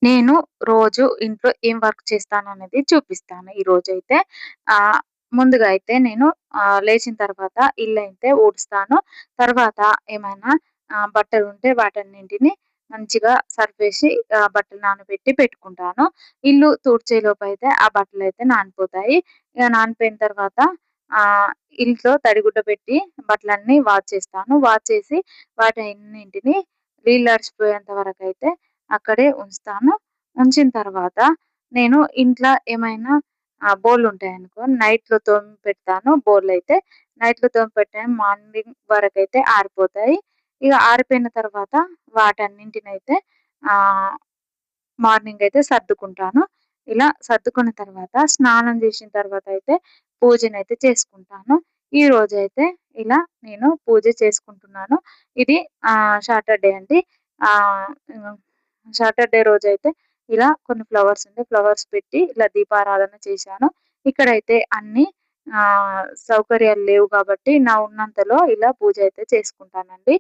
నేను రోజు ఇంట్లో ఏం వర్క్ చేస్తాననేది చూపిస్తాను ఈరోజైతే. ఆహ్, ముందుగా అయితే నేను లేచిన తర్వాత ఇల్లయితే ఊడుస్తాను. తర్వాత ఏమైనా బట్టలుంటే వాటన్నింటిని మంచిగా సర్దేసి బట్టలు నానబెట్టి పెట్టుకుంటాను. ఇల్లు తుడిచేలోపయితే ఆ బట్టలయితే నానిపోతాయి. ఇగ నానిపోయిన తర్వాత ఆహ్, ఇంట్లో తడిగుడ్డ పెట్టి బట్టలన్నీ వాష్ చేస్తాను. వాష్ చేసి వాటన్నింటిని నీళ్ళడిచిపోయేంత వరకైతే అక్కడే ఉంచుతాను. ఉంచిన తర్వాత నేను ఇంట్ల ఏమైనా బోర్లుంటాయనుకో నైట్‌లో తోమి పెడతాను బోర్లయితే. నైట్‌లో తోమి పెట్టినయి మార్నింగ్ వరకైతే ఆరిపోతాయి. ఇగ ఆరిపోయిన తర్వాత వాటన్నింటినైతే ఆహ్, మార్నింగ్ అయితే సర్దుకుంటాను. ఇలా సర్దుకున్న తర్వాత స్నానం చేసిన తర్వాత అయితే పూజనైతే చేసుకుంటాను. ఈరోజైతే ఇలా నేను పూజ చేసుకుంటున్నాను. ఇది సాటర్‌డే అండి. ఆహ్, హ్మ్. సాటర్‌డే రోజైతే ఇలా కొన్ని ఫ్లవర్స్ ఉండే ఫ్లవర్స్ పెట్టి ఇలా దీపారాధన చేశాను. ఇక్కడైతే అన్ని సౌకర్యాలు లేవు కాబట్టి నా ఉన్నంతలో ఇలా పూజ అయితే చేసుకుంటానండి.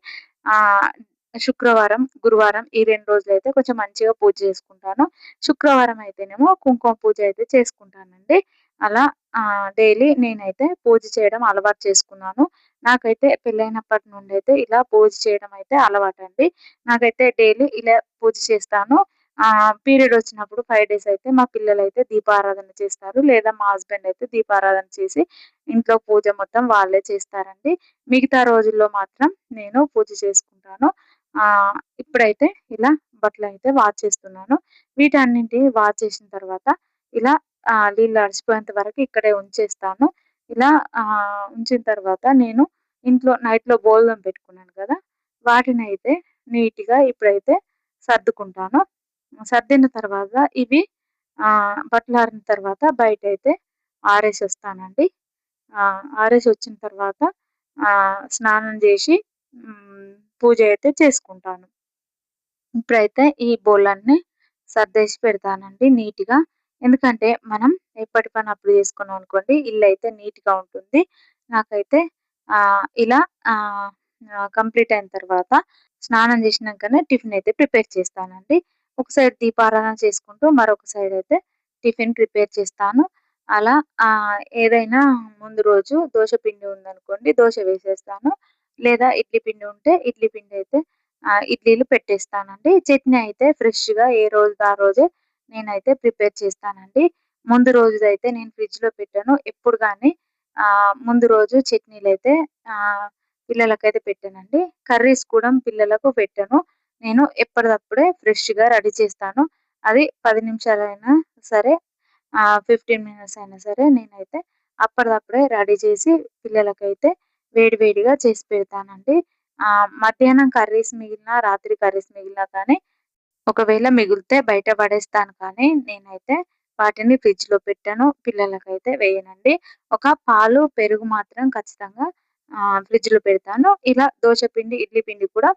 ఆహ్, శుక్రవారం, గురువారం ఈ 2 రోజులైతే కొంచెం మంచిగా పూజ చేసుకుంటాను. శుక్రవారం అయితేనేమో కుంకుమ పూజ అయితే చేసుకుంటానండి. అలా డైలీ నేనైతే పూజ చేయడం అలవాటు చేసుకున్నాను. నాకైతే పెళ్ళైనప్పటి నుండైతే ఇలా పూజ చేయడం అయితే అలవాటండి. నాకైతే డైలీ ఇలా పూజ చేస్తాను. పీరియడ్ వచ్చినప్పుడు 5 డేస్ అయితే మా పిల్లలైతే దీపారాధన చేస్తారు. లేదా మా హస్బెండ్ అయితే దీపారాధన చేసి ఇంట్లో పూజ మొత్తం వాళ్ళే చేస్తారండి. మిగతా రోజుల్లో మాత్రం నేను పూజ చేసుకుంటాను. ఇప్పుడైతే ఇలా బట్టలైతే వాష్ చేస్తున్నాను. వీటన్నింటిని వాష్ చేసిన తర్వాత ఇలా నీళ్ళు అడిసిపోయేంత వరకు ఇక్కడే ఉంచేస్తాను. ఇలా ఉంచిన తర్వాత నేను ఇంట్లో నైట్‌లో బోళ్ళు పెట్టుకున్నాను కదా! వాటినైతే నీట్‌గా ఇప్పుడైతే సర్దుకుంటాను. సర్దిన తర్వాత ఇవి బట్టలారిన తర్వాత బయటైతే ఆరేసొస్తానండి. ఆరేసొచ్చిన తర్వాత స్నానం జేసి పూజ అయితే చేసుకుంటాను. ఇప్పుడైతే ఈ బోళ్ళన్నీ సర్దేసి పెడతానండి నీట్‌గా. ఎందుకంటే మనం ఎప్పటి పని అప్పుడు చేసుకున్నామనుకోండి ఇల్లయితే నీట్‌గా ఉంటుంది. నాకైతే ఇలా ఆహ్, కంప్లీట్ అయిన తర్వాత స్నానం చేసినంకనే టిఫిన్ అయితే ప్రిపేర్ చేస్తానండి. ఒక సైడ్ దీపారాధన చేసుకుంటూ మరొక సైడ్ అయితే టిఫిన్ ప్రిపేర్ చేస్తాను. అలా ఏదైనా ముందు రోజు దోస పిండి ఉందనుకోండి దోస వేసేస్తాను. లేదా ఇడ్లీ పిండి ఉంటే ఇడ్లీ పిండయితే ఇడ్లీలు పెట్టేస్తానండి. చట్నీ అయితే ఫ్రెష్‌గా ఏ రోజుది ఆ రోజే నేనైతే ప్రిపేర్ చేస్తానండి. ముందు రోజుదైతే నేను ఫ్రిడ్జ్‌లో పెట్టను. ఎప్పుడు గాని ముందు రోజు చట్నీలైతే పిల్లలకైతే పెట్టనండి. కర్రీస్ కూడా పిల్లలకు పెట్టను. నేను ఎప్పటిదప్పుడే ఫ్రెష్‌గా రెడీ చేస్తాను. అది 10 నిమిషాలైనా సరే 15 మినిట్స్ అయినా సరే నేనైతే అప్పటిదప్పుడే రెడీ చేసి పిల్లలకైతే వేడి వేడిగా చేసి పెడతానండి. మధ్యాహ్నం కర్రీస్ మిగిలినా, రాత్రి కర్రీస్ మిగిలినా కానీ ఒకవేళ మిగిలితే బయట పడేస్తాను కానీ నేనైతే వాటిని ఫ్రిడ్జ్‌లో పెట్టను. పిల్లలకైతే వేయనండి. ఒక పాలు, పెరుగు మాత్రం ఖచ్చితంగా ఫ్రిడ్జ్‌లో పెడతాను. ఇలా దోస పిండి, ఇడ్లీ పిండి కూడా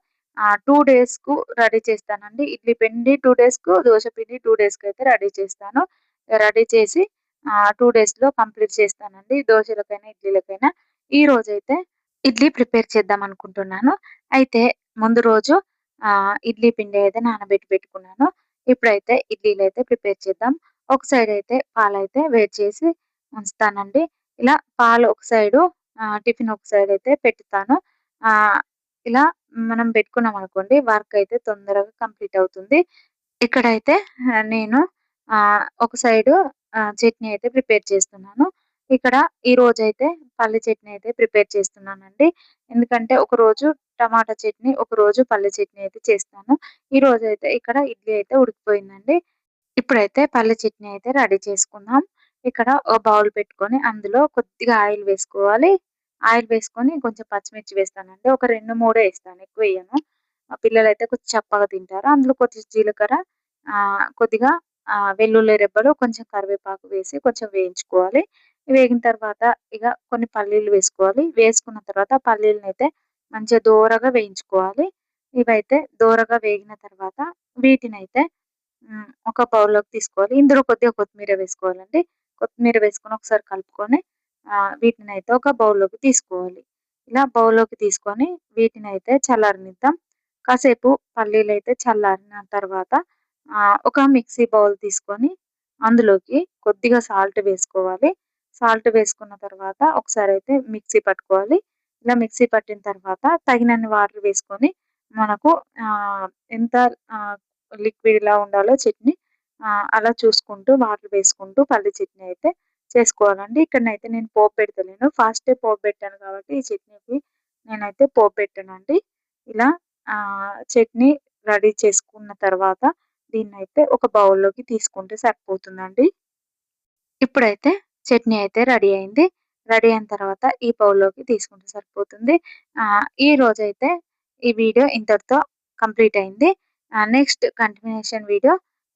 2 డేస్‌కు రెడీ చేస్తానండి. ఇడ్లీ పిండి 2 డేస్‌కు, దోస పిండి 2 డేస్‌కైతే రెడీ చేస్తాను. రెడీ చేసి 2 డేస్‌లో కంప్లీట్ చేస్తానండి. దోసలకైనా, ఇడ్లీలకైనా. ఈరోజైతే ఇడ్లీ ప్రిపేర్ చేద్దామనుకుంటున్నాను. అయితే ముందు రోజు ఇడ్లీ పిండి అయితే నానబెట్టి పెట్టుకున్నాను. ఇప్పుడైతే ఇడ్లీలైతే ప్రిపేర్ చేద్దాం. ఒక సైడ్ అయితే పాలైతే వేడి చేసి ఉంచుతానండి. ఇలా పాలు ఒక సైడు టిఫిన్ ఒక సైడ్ అయితే పెట్టుతాను. ఆహ్, ఇలా మనం పెట్టుకున్నామనుకోండి వర్క్ అయితే తొందరగా కంప్లీట్ అవుతుంది. ఇక్కడైతే నేను ఒక సైడు చట్నీ అయితే ప్రిపేర్ చేస్తున్నాను. ఇక్కడ ఈరోజైతే పల్లి చట్నీ అయితే ప్రిపేర్ చేస్తున్నానండి. ఎందుకంటే ఒకరోజు టమాటా చట్నీ, ఒకరోజు పల్లి చట్నీ అయితే చేస్తాను. ఈరోజైతే ఇక్కడ ఇడ్లీ అయితే ఉడికిపోయిందండి. ఇప్పుడైతే పల్లి చట్నీ అయితే రెడీ చేసుకుందాం. ఇక్కడ ఒక బౌల్ పెట్టుకొని అందులో కొద్దిగా ఆయిల్ వేసుకోవాలి. ఆయిల్ వేసుకొని కొంచెం పచ్చిమిర్చి వేస్తానండి. ఒక 2, 3 ఏస్తాను ఎక్కువెయ్యను. మా పిల్లలైతే కొంచెం చప్పగా తింటారు. అందులో కొంచెం జీలకర్ర కొద్దిగా వెల్లుల్లి రెబ్బలు, కొంచెం కరివేపాకు వేసి కొంచెం వేయించుకోవాలి. వేగిన తర్వాత ఇగ కొన్ని పల్లీలు వేసుకోవాలి. వేసుకున్న తర్వాత పల్లీలనైతే మంచిగా దోరగా వేయించుకోవాలి. ఇవైతే దోరగా వేగిన తర్వాత వీటినైతే ఒక బౌల్‌లోకి తీసుకోవాలి. ఇందులో కొద్దిగా కొత్తిమీర వేసుకోవాలండి. కొత్తిమీర వేసుకొని ఒకసారి కలుపుకొని వీటినైతే ఒక బౌల్‌లోకి తీసుకోవాలి. ఇలా బౌల్‌లోకి తీసుకొని వీటినైతే చల్లారనిద్దాం. కాసేపు పల్లీలైతే చల్లారిన తర్వాత ఒక మిక్సీ బౌల్ తీసుకొని అందులోకి కొద్దిగా సాల్ట్ వేసుకోవాలి. సాల్ట్ వేసుకున్న తర్వాత ఒకసారైతే మిక్సీ పట్టుకోవాలి. ఇలా మిక్సీ పట్టిన తర్వాత తగినన్ని వాటర్ వేసుకొని మనకు ఎంత ఆహ్, లిక్విడ్‌లా ఉండాలో చట్నీ అలా చూసుకుంటూ వాటర్ వేసుకుంటూ పల్లి చట్నీ అయితే చేసుకోవాలండి. ఇక్కడనైతే నేను పోపు పెడతలేను. ఫాస్టే పోపు పెట్టాను కాబట్టి ఈ చట్నీకి నేనైతే పోపు పెట్టనండి. ఇలా చట్నీ రెడీ చేసుకున్న తర్వాత దీన్నైతే ఒక బౌల్‌లోకి తీసుకుంటే సరిపోతుందండి. ఇప్పుడైతే చట్నీ అయితే రెడీ అయింది. రెడీ అయిన తర్వాత ఈ బౌల్‌లోకి తీసుకుంటే సరిపోతుంది. ఈరోజైతే ఈ వీడియో ఇంతటితో కంప్లీట్ అయింది. నెక్స్ట్ కంటిన్యూయేషన్ వీడియో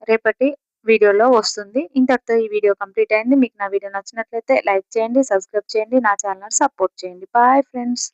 రేపటి వీడియోలో వస్తుంది. ఇంతటితో ఈ వీడియో కంప్లీట్ అయింది. మీకు నా వీడియో నచ్చినట్లయితే లైక్ చేయండి, సబ్స్క్రైబ్ చేయండి, నా ఛానెల్‌ని సపోర్ట్ చేయండి. Bye friends.